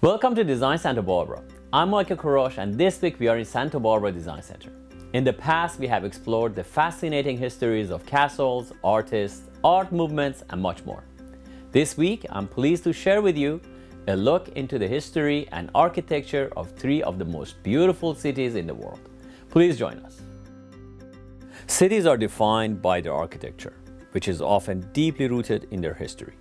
Welcome to Design Santa Barbara. I'm Michael Korosh, and this week we are in Santa Barbara Design Center. In the past, we have explored the fascinating histories of castles, artists, art movements, and much more. This week, I'm pleased to share with you a look into the history and architecture of three of the most beautiful cities in the world. Please join us. Cities are defined by their architecture, which is often deeply rooted in their history.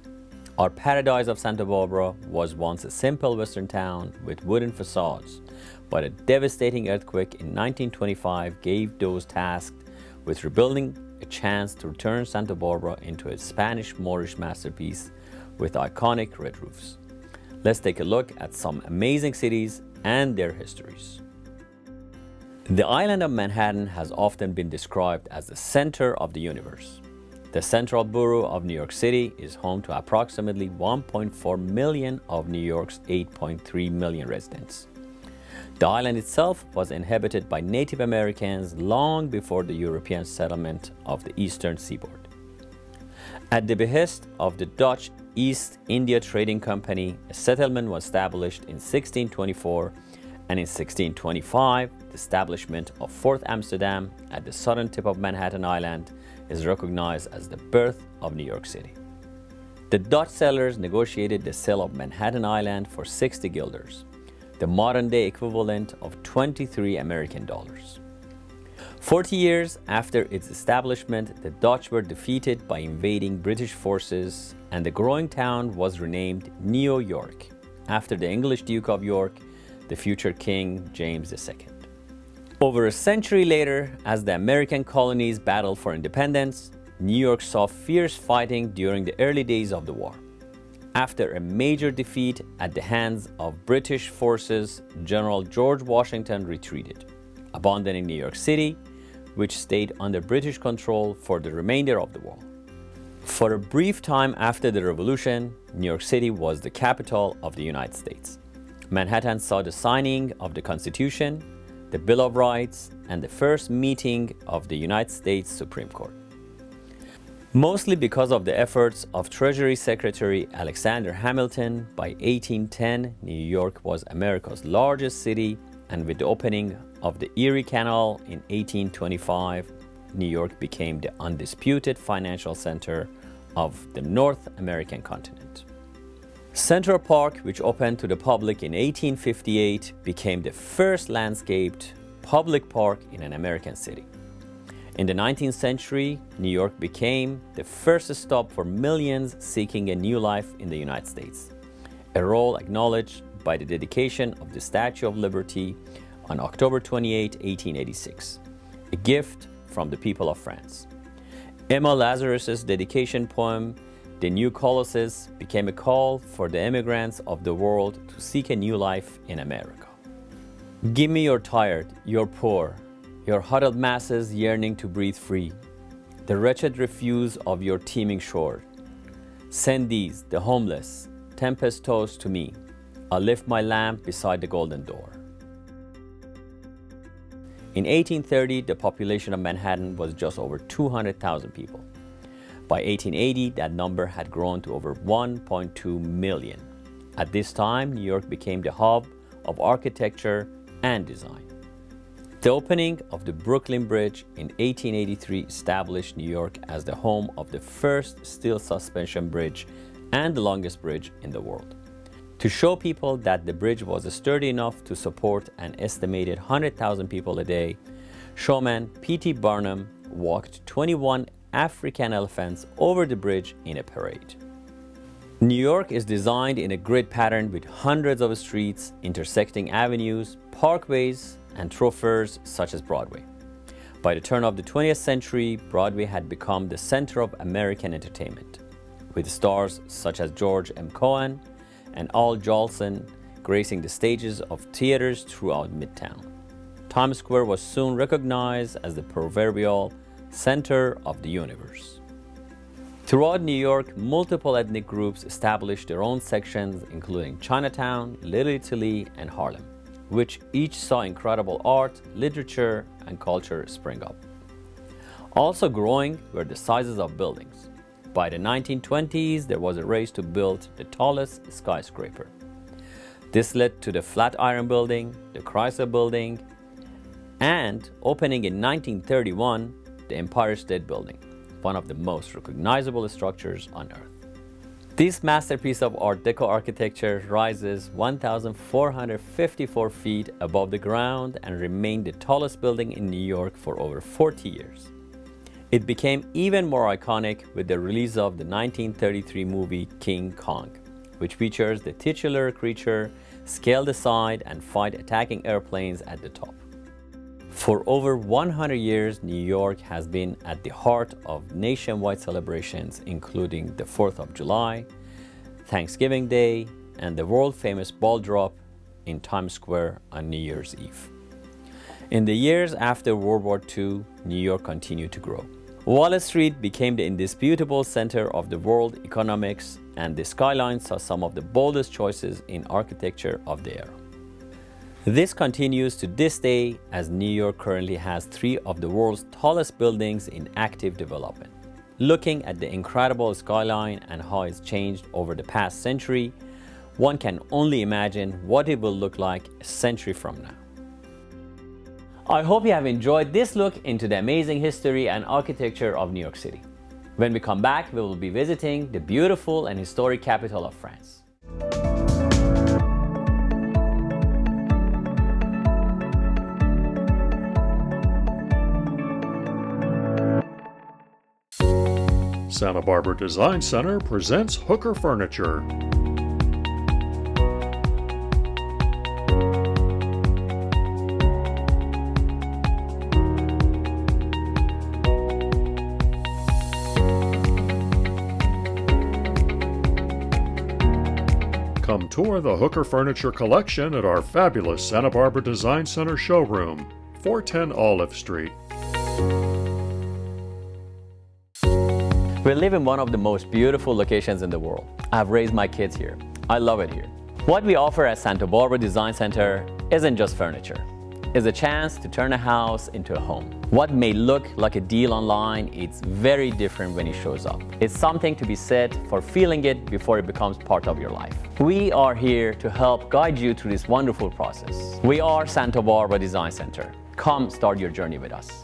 Our paradise of Santa Barbara was once a simple western town with wooden facades, but a devastating earthquake in 1925 gave those tasked with rebuilding a chance to turn Santa Barbara into a Spanish-Moorish masterpiece with iconic red roofs. Let's take a look at some amazing cities and their histories. The island of Manhattan has often been described as the center of the universe. The central borough of New York City is home to approximately 1.4 million of New York's 8.3 million residents. The island itself was inhabited by Native Americans long before the European settlement of the eastern seaboard. At the behest of the Dutch East India Trading Company, a settlement was established in 1624, and in 1625, the establishment of Fort Amsterdam at the southern tip of Manhattan Island is recognized as the birth of New York City. The Dutch settlers negotiated the sale of Manhattan Island for 60 guilders, the modern-day equivalent of 23 American dollars. 40 years after its establishment, the Dutch were defeated by invading British forces, and the growing town was renamed New York, after the English Duke of York, the future King James II. Over a century later, as the American colonies battled for independence, New York saw fierce fighting during the early days of the war. After a major defeat at the hands of British forces, General George Washington retreated, abandoning New York City, which stayed under British control for the remainder of the war. For a brief time after the Revolution, New York City was the capital of the United States. Manhattan saw the signing of the Constitution, the Bill of Rights, and the first meeting of the United States Supreme Court. Mostly because of the efforts of Treasury Secretary Alexander Hamilton, by 1810, New York was America's largest city, and with the opening of the Erie Canal in 1825, New York became the undisputed financial center of the North American continent. Central Park, which opened to the public in 1858, became the first landscaped public park in an American city. In the 19th century, New York became the first stop for millions seeking a new life in the United States, a role acknowledged by the dedication of the Statue of Liberty on October 28, 1886, a gift from the people of France. Emma Lazarus's dedication poem, The New Colossus, became a call for the immigrants of the world to seek a new life in America. Give me your tired, your poor, your huddled masses yearning to breathe free, the wretched refuse of your teeming shore. Send these, the homeless, tempest-tossed to me. I'll lift my lamp beside the golden door. In 1830, the population of Manhattan was just over 200,000 people. By 1880, that number had grown to over 1.2 million. At this time, New York became the hub of architecture and design. The opening of the Brooklyn Bridge in 1883 established New York as the home of the first steel suspension bridge and the longest bridge in the world. To show people that the bridge was sturdy enough to support an estimated 100,000 people a day, showman P.T. Barnum walked 21 African elephants over the bridge in a parade. New York is designed in a grid pattern with hundreds of streets, intersecting avenues, parkways, and thoroughfares such as Broadway. By the turn of the 20th century, Broadway had become the center of American entertainment, with stars such as George M. Cohan and Al Jolson gracing the stages of theaters throughout Midtown. Times Square was soon recognized as the proverbial center of the universe. Throughout New York, multiple ethnic groups established their own sections, including Chinatown, Little Italy, and Harlem, which each saw incredible art, literature, and culture spring up. Also growing were the sizes of buildings. By the 1920s, there was a race to build the tallest skyscraper. This led to the Flatiron Building, the Chrysler Building, and opening in 1931, the Empire State Building, one of the most recognizable structures on Earth. This masterpiece of Art Deco architecture rises 1,454 feet above the ground and remained the tallest building in New York for over 40 years. It became even more iconic with the release of the 1933 movie King Kong, which features the titular creature scale aside and fight attacking airplanes at the top. For over 100 years, New York has been at the heart of nationwide celebrations, including the 4th of July, Thanksgiving Day, and the world-famous ball drop in Times Square on New Year's Eve. In the years after World War II, New York continued to grow. Wall Street became the indisputable center of the world economics, and the skyline saw some of the boldest choices in architecture of the era. This continues to this day, as New York currently has 3 of the world's tallest buildings in active development. Looking at the incredible skyline and how it's changed over the past century, one can only imagine what it will look like a century from now. I hope you have enjoyed this look into the amazing history and architecture of New York City. When we come back, we will be visiting the beautiful and historic capital of France. Santa Barbara Design Center presents Hooker Furniture. Come tour the Hooker Furniture collection at our fabulous Santa Barbara Design Center showroom, 410 Olive Street. We live in one of the most beautiful locations in the world. I've raised my kids here. I love it here. What we offer at Santa Barbara Design Center isn't just furniture. It's a chance to turn a house into a home. What may look like a deal online, it's very different when it shows up. It's something to be said for feeling it before it becomes part of your life. We are here to help guide you through this wonderful process. We are Santa Barbara Design Center. Come start your journey with us.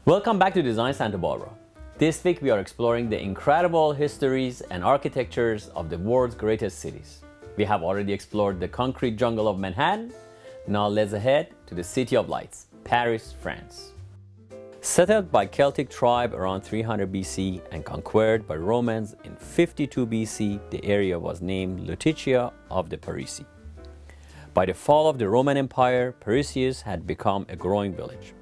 Welcome back to Design Santa Barbara. This week we are exploring the incredible histories and architectures of the world's greatest cities. We have already explored the concrete jungle of Manhattan. Now let's head to the City of Lights, Paris, France. Settled by Celtic tribe around 300 BC and conquered by Romans in 52 BC, the area was named Lutetia of the Parisii. By the fall of the Roman Empire, Parisii had become a growing village.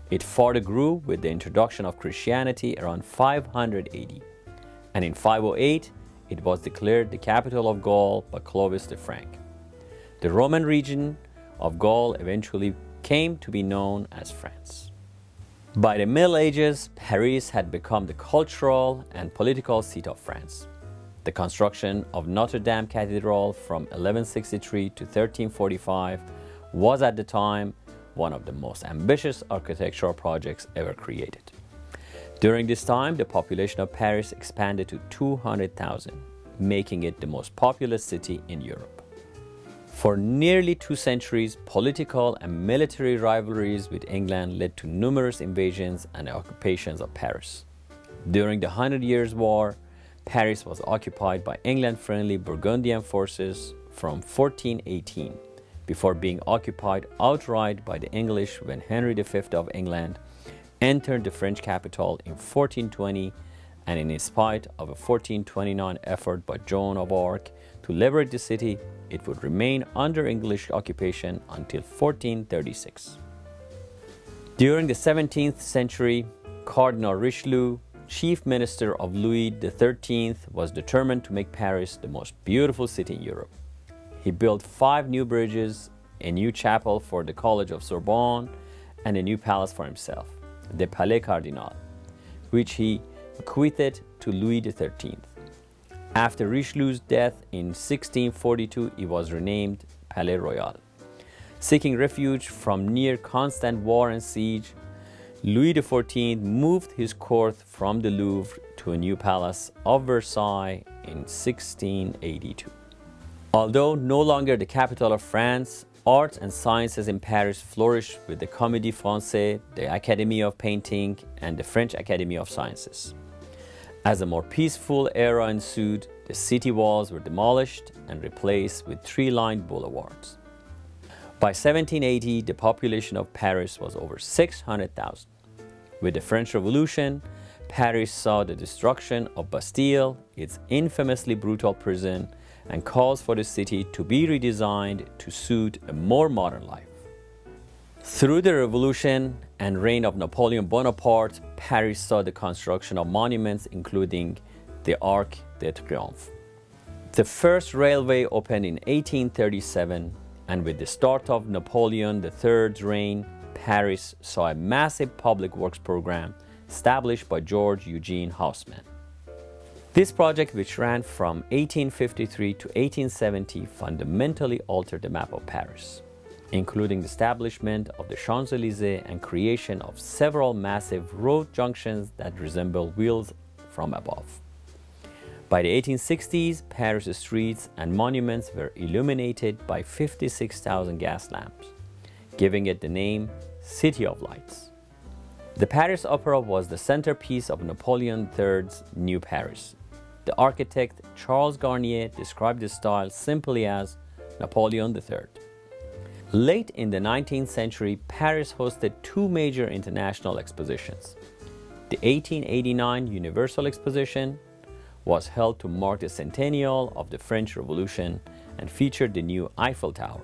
It further grew with the introduction of Christianity around 500 AD, and in 508, it was declared the capital of Gaul by Clovis the Frank. The Roman region of Gaul eventually came to be known as France. By the Middle Ages, Paris had become the cultural and political seat of France. The construction of Notre Dame Cathedral from 1163 to 1345 was at the time one of the most ambitious architectural projects ever created. During this time, the population of Paris expanded to 200,000, making it the most populous city in Europe. For nearly 2 centuries, political and military rivalries with England led to numerous invasions and occupations of Paris. During the 100 Years' War, Paris was occupied by England-friendly Burgundian forces from 1418, before being occupied outright by the English when Henry V of England entered the French capital in 1420, and in spite of a 1429 effort by Joan of Arc to liberate the city, it would remain under English occupation until 1436. During the 17th century, Cardinal Richelieu, chief minister of Louis XIII, was determined to make Paris the most beautiful city in Europe. He built 5 new bridges, a new chapel for the College of Sorbonne, and a new palace for himself, the Palais Cardinal, which he bequeathed to Louis XIII. After Richelieu's death in 1642, it was renamed Palais Royal. Seeking refuge from near constant war and siege, Louis XIV moved his court from the Louvre to a new palace of Versailles in 1682. Although no longer the capital of France, arts and sciences in Paris flourished with the Comédie Française, the Academy of Painting, and the French Academy of Sciences. As a more peaceful era ensued, the city walls were demolished and replaced with tree-lined boulevards. By 1780, the population of Paris was over 600,000. With the French Revolution, Paris saw the destruction of Bastille, its infamously brutal prison, and calls for the city to be redesigned to suit a more modern life. Through the Revolution and reign of Napoleon Bonaparte, Paris saw the construction of monuments including the Arc de Triomphe. The first railway opened in 1837, and with the start of Napoleon III's reign, Paris saw a massive public works program established by George Eugene Haussmann. This project, which ran from 1853 to 1870, fundamentally altered the map of Paris, including the establishment of the Champs-Élysées and creation of several massive road junctions that resemble wheels from above. By the 1860s, Paris' streets and monuments were illuminated by 56,000 gas lamps, giving it the name City of Lights. The Paris Opera was the centerpiece of Napoleon III's New Paris. The architect Charles Garnier described the style simply as Napoleon III. Late in the 19th century, Paris hosted two major international expositions. The 1889 Universal Exposition was held to mark the centennial of the French Revolution and featured the new Eiffel Tower,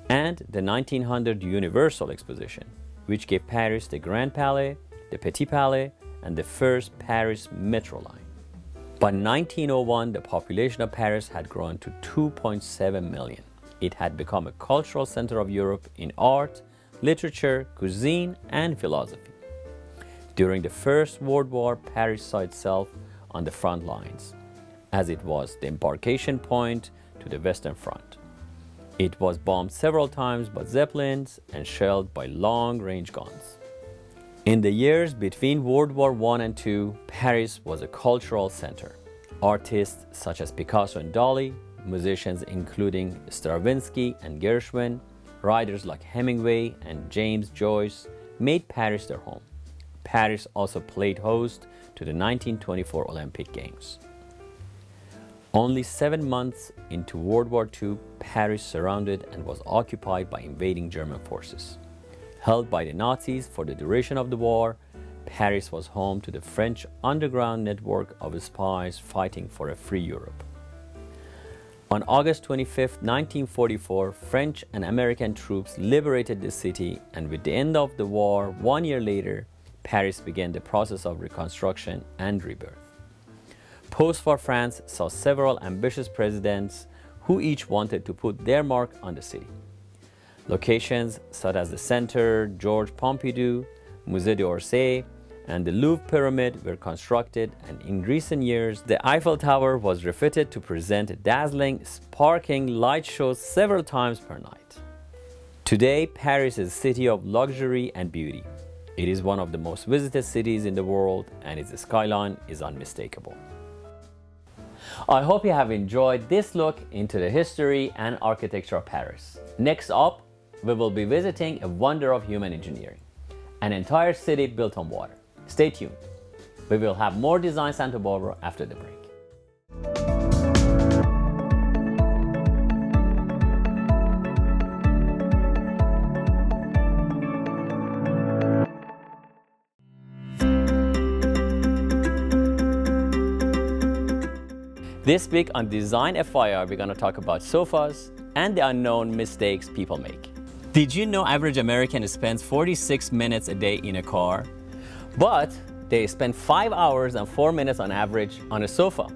and the 1900 Universal Exposition, which gave Paris the Grand Palais, the Petit Palais, and the first Paris Metro line. By 1901, the population of Paris had grown to 2.7 million. It had become a cultural center of Europe in art, literature, cuisine, and philosophy. During the First World War, Paris saw itself on the front lines, as it was the embarkation point to the Western Front. It was bombed several times by Zeppelins and shelled by long-range guns. In the years between World War I and II, Paris was a cultural center. Artists such as Picasso and Dali, musicians including Stravinsky and Gershwin, writers like Hemingway and James Joyce made Paris their home. Paris also played host to the 1924 Olympic Games. Only 7 months into World War II, Paris surrounded and was occupied by invading German forces. Held by the Nazis for the duration of the war, Paris was home to the French underground network of spies fighting for a free Europe. On August 25, 1944, French and American troops liberated the city, and with the end of the war, 1 year later, Paris began the process of reconstruction and rebirth. Post-war France saw several ambitious presidents who each wanted to put their mark on the city. Locations such as the Centre Georges Pompidou, Musée d'Orsay, and the Louvre Pyramid were constructed, and in recent years, the Eiffel Tower was refitted to present a dazzling, sparkling light show several times per night. Today, Paris is a city of luxury and beauty. It is one of the most visited cities in the world, and its skyline is unmistakable. I hope you have enjoyed this look into the history and architecture of Paris. Next up, we will be visiting a wonder of human engineering, an entire city built on water. Stay tuned. We will have more Design Santa Barbara after the break. This week on Design FYI, we're going to talk about sofas and the unknown mistakes people make. Did you know average American spends 46 minutes a day in a car? But they spend 5 hours and 4 minutes on average on a sofa.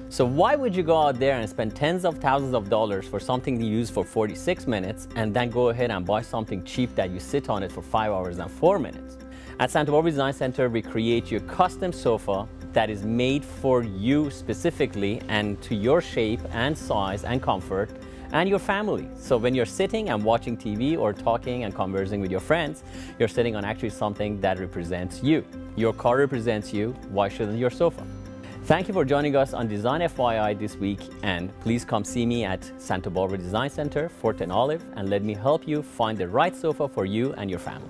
So why would you go out there and spend tens of thousands of dollars for something you use for 46 minutes and then go ahead and buy something cheap that you sit on it for 5 hours and 4 minutes? At Santa Barbara Design Center, we create you a custom sofa that is made for you specifically and to your shape and size and comfort, and your family. So when you're sitting and watching TV or talking and conversing with your friends, you're sitting on actually something that represents you. Your car represents you. Why shouldn't your sofa? Thank you for joining us on Design FYI this week, and please come see me at Santa Barbara Design Center, 410 Olive, and let me help you find the right sofa for you and your family.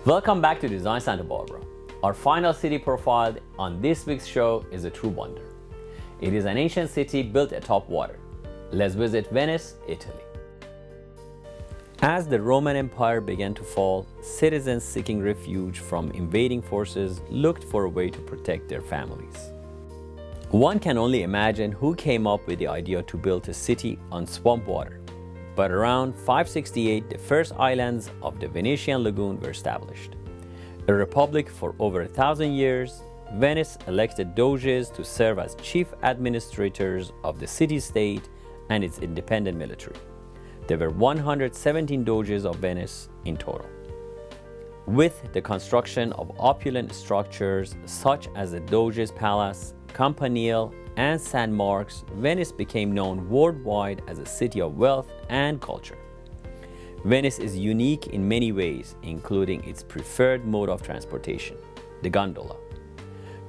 Welcome back to Design Santa Barbara. Our final city profiled on this week's show is a true wonder. It is an ancient city built atop water. Let's visit Venice, Italy. As the Roman Empire began to fall, citizens seeking refuge from invading forces looked for a way to protect their families. One can only imagine who came up with the idea to build a city on swamp water. But around 568, the first islands of the Venetian lagoon were established. A republic for over 1,000 years, Venice elected doges to serve as chief administrators of the city-state and its independent military. There were 117 doges of Venice in total. With the construction of opulent structures such as the Doge's Palace, Campanile, and San Mark's, Venice became known worldwide as a city of wealth and culture. Venice is unique in many ways, including its preferred mode of transportation, the gondola.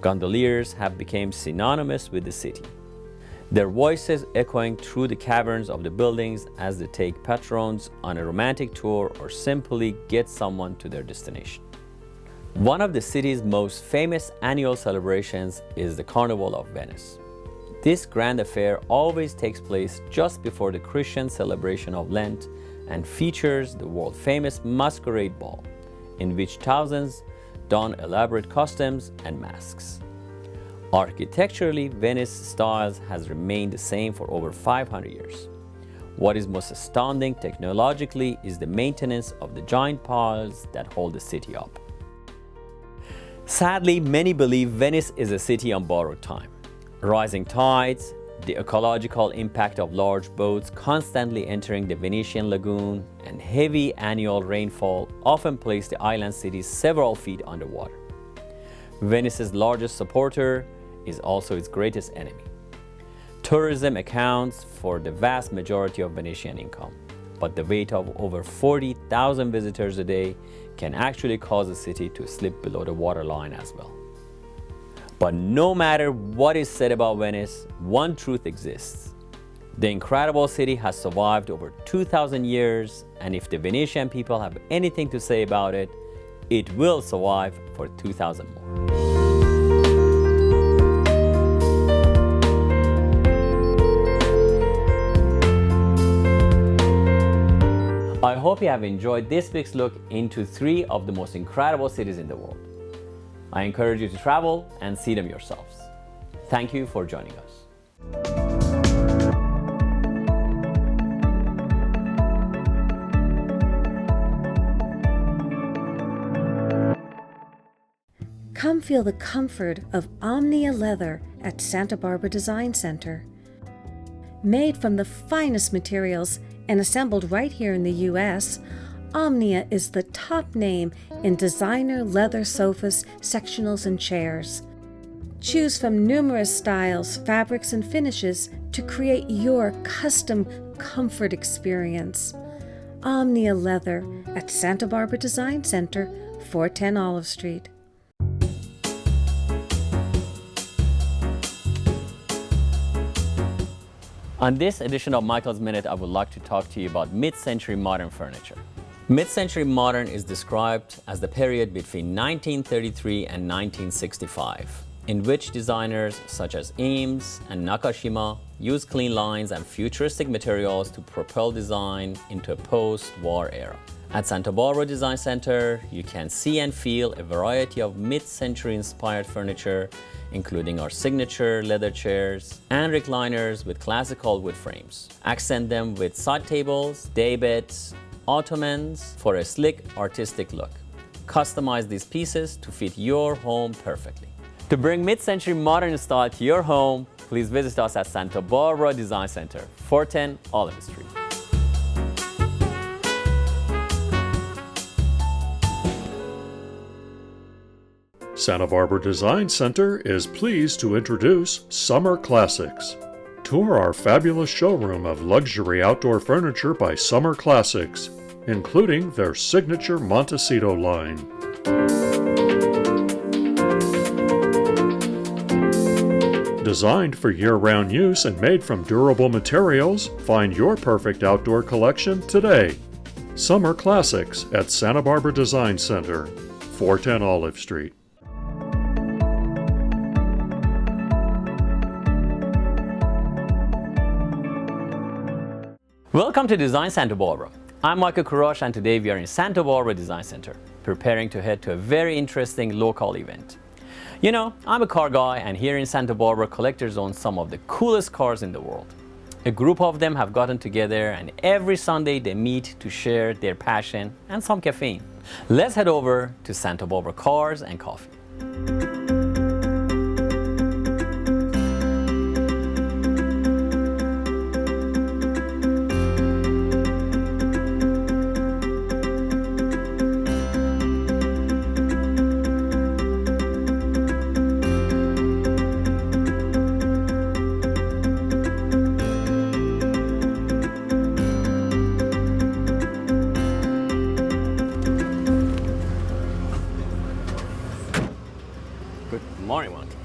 Gondoliers have become synonymous with the city, their voices echoing through the caverns of the buildings as they take patrons on a romantic tour or simply get someone to their destination. One of the city's most famous annual celebrations is the Carnival of Venice. This grand affair always takes place just before the Christian celebration of Lent and features the world-famous masquerade ball, in which thousands don elaborate costumes and masks. Architecturally, Venice's styles has remained the same for over 500 years. What is most astounding technologically is the maintenance of the giant piles that hold the city up. Sadly, many believe Venice is a city on borrowed time. Rising tides, the ecological impact of large boats constantly entering the Venetian lagoon, and heavy annual rainfall often place the island city several feet underwater. Venice's largest supporter is also its greatest enemy. Tourism accounts for the vast majority of Venetian income, but the weight of over 40,000 visitors a day can actually cause the city to slip below the waterline as well. But no matter what is said about Venice, one truth exists. The incredible city has survived over 2,000 years, and if the Venetian people have anything to say about it, it will survive for 2,000 more. I hope you have enjoyed this week's look into 3 of the most incredible cities in the world. I encourage you to travel and see them yourselves. Thank you for joining us. Come feel the comfort of Omnia leather at Santa Barbara Design Center. Made from the finest materials and assembled right here in the U.S., Omnia is the top name in designer leather sofas, sectionals, and chairs. Choose from numerous styles, fabrics, and finishes to create your custom comfort experience. Omnia Leather at Santa Barbara Design Center, 410 Olive Street. On this edition of Michael's Minute, I would like to talk to you about mid-century modern furniture. Mid-century modern is described as the period between 1933 and 1965, in which designers such as Eames and Nakashima used clean lines and futuristic materials to propel design into a post-war era. At Santa Barbara Design Center, you can see and feel a variety of mid-century inspired furniture, including our signature leather chairs and recliners with classical wood frames. Accent them with side tables, daybeds, ottomans for a slick, artistic look. Customize these pieces to fit your home perfectly. To bring mid-century modern style to your home, please visit us at Santa Barbara Design Center, 410 Olive Street. Santa Barbara Design Center is pleased to introduce Summer Classics. Tour our fabulous showroom of luxury outdoor furniture by Summer Classics, including their signature Montecito line. Designed for year-round use and made from durable materials, find your perfect outdoor collection today. Summer Classics at Santa Barbara Design Center, 410 Olive Street. Welcome to Design Santa Barbara. I'm Michael Kurosh, and today we are in Santa Barbara Design Center, preparing to head to a very interesting local event. You know, I'm a car guy, and here in Santa Barbara, collectors own some of the coolest cars in the world. A group of them have gotten together, and every Sunday they meet to share their passion and some caffeine. Let's head over to Santa Barbara Cars and Coffee. Morning, Monty.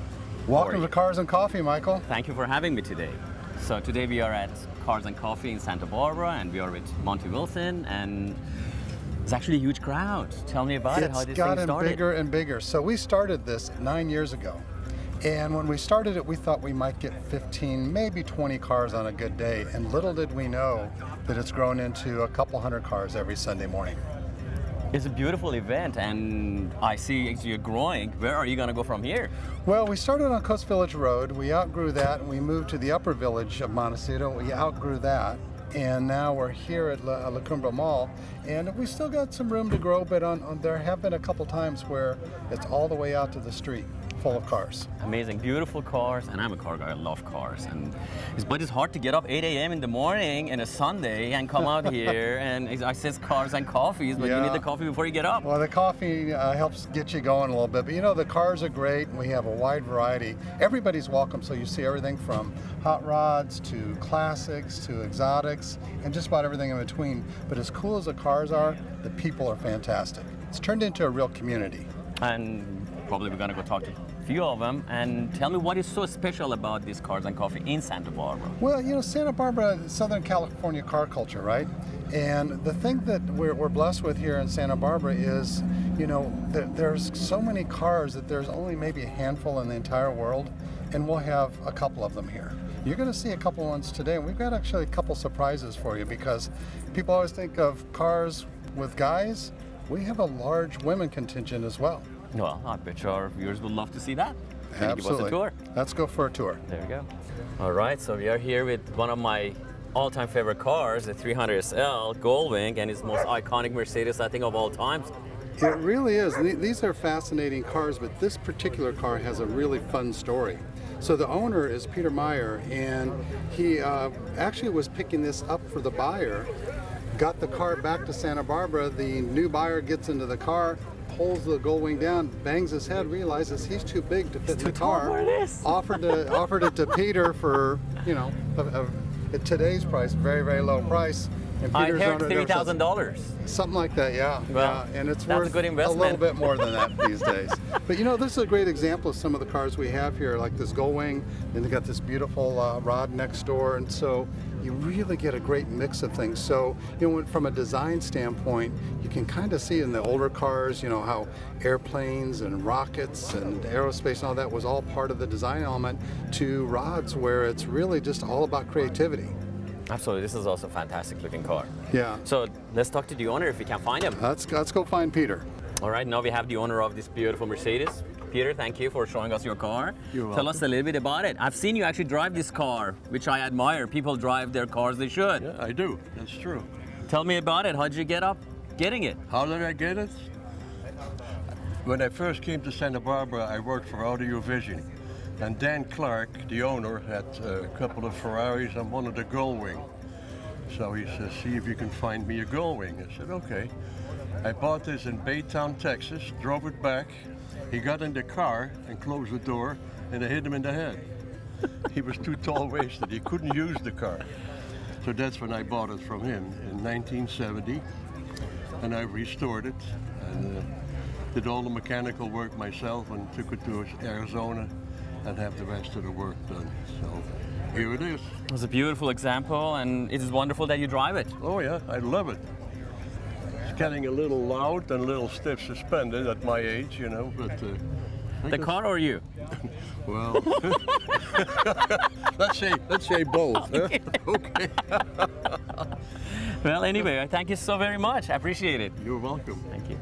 Welcome to Cars and Coffee, Michael. Thank you for having me today. So today we are at Cars and Coffee in Santa Barbara, and we are with Monty Wilson, and it's actually a huge crowd. Tell me about it, how this thing started. It's gotten bigger and bigger. So we started this 9 years ago. And when we started it, we thought we might get 15, maybe 20 cars on a good day. And little did we know that it's grown into a couple hundred cars every Sunday morning. It's a beautiful event, and I see you're growing. Where are you going to go from here? Well, we started on Coast Village Road. We outgrew that, and we moved to the upper village of Montecito. We outgrew that, and now we're here at La Cumbre Mall, and we still got some room to grow, but there have been a couple times where it's all the way out to the street, full of cars. Amazing, beautiful cars, and I'm a car guy, I love cars. But it's hard to get up 8 a.m. in the morning on a Sunday and come out here, and I says Cars and Coffees, but you need the coffee before you get up. Well, the coffee helps get you going a little bit, but you know, the cars are great, and we have a wide variety. Everybody's welcome, so you see everything from hot rods to classics to exotics, and just about everything in between. But as cool as the cars are, the people are fantastic. It's turned into a real community. And probably we're going to go talk to a few of them, and tell me what is so special about these Cars and Coffee in Santa Barbara. Well, you know, Santa Barbara, Southern California car culture, right? And the thing that we're blessed with here in Santa Barbara is, you know, there's so many cars that there's only maybe a handful in the entire world, and we'll have a couple of them here. You're going to see a couple ones today, and we've got actually a couple surprises for you, because people always think of cars with guys. We have a large women contingent as well. Well, I bet our viewers would love to see that. Can Absolutely. you give us a tour? Let's go for a tour. There we go. All right, so we are here with one of my all-time favorite cars, the 300SL Goldwing, and it's the most iconic Mercedes, I think, of all times. It really is. These are fascinating cars, but this particular car has a really fun story. So the owner is Peter Meyer, and he actually was picking this up for the buyer, got the car back to Santa Barbara. The new buyer gets into the car, pulls the Goldwing down, bangs his head, realizes he's too big to fit in the car. Offered it to Peter for, you know, at today's price, very, very low price. And I heard $3,000. Something like that, yeah. Well, yeah. And it's that's worth a good investment. A little bit more than that these days. But you know, this is a great example of some of the cars we have here, like this Goldwing, and they got this beautiful rod next door, and so you really get a great mix of things. So, you know, from a design standpoint, you can kind of see in the older cars, you know, how airplanes and rockets and aerospace and all that was all part of the design element, to rods where it's really just all about creativity. Absolutely, this is also a fantastic looking car. Yeah. So let's talk to the owner if we can find him. Let's go find Peter. All right, now we have the owner of this beautiful Mercedes. Peter, thank you for showing us your car. You're welcome. Tell us a little bit about it. I've seen you actually drive this car, which I admire. People drive their cars they should. Yeah, I do. That's true. Tell me about it. How'd you get up getting it? How did I get it? When I first came to Santa Barbara, I worked for Audio Vision. And Dan Clark, the owner, had a couple of Ferraris and one of the Goldwing. So he says, see if you can find me a Goldwing. I said, okay. I bought this in Baytown, Texas, drove it back, He got in the car and closed the door, and I hit him in the head. He was too tall-waisted. He couldn't use the car. So that's when I bought it from him in 1970, and I restored it and did all the mechanical work myself and took it to Arizona and have the rest of the work done. So here it is. It was a beautiful example, and it is wonderful that you drive it. Oh yeah, I love it. It's getting a little loud and a little stiff suspended at my age, you know, but The car or you? well, let's say both. Huh? Okay. Well, anyway, thank you so very much. I appreciate it. You're welcome. Thank you.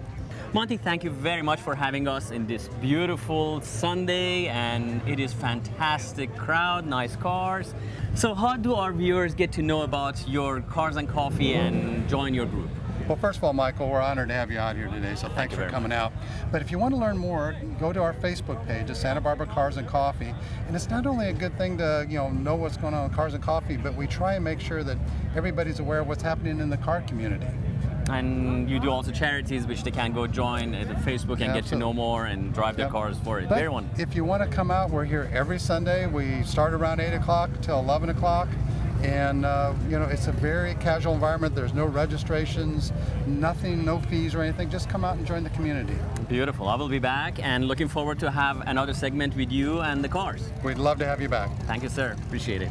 Monty, thank you very much for having us in this beautiful Sunday, and it is fantastic crowd, nice cars. So how do our viewers get to know about your Cars and Coffee and join your group? Well, first of all, Michael, we're honored to have you out here today, so thanks for coming out. But if you want to learn more, go to our Facebook page, Santa Barbara Cars and Coffee. And it's not only a good thing to know what's going on with Cars and Coffee, but we try and make sure that everybody's aware of what's happening in the car community. And you do also charities which they can go join at Facebook and get to know more and drive their cars for it. Very wonderful. If you want to come out, we're here every Sunday. We start around 8 o'clock till 11 o'clock. And it's a very casual environment. There's no registrations, nothing, no fees or anything. Just come out and join the community. Beautiful. I will be back and looking forward to have another segment with you and the cars. We'd love to have you back. Thank you, sir. Appreciate it.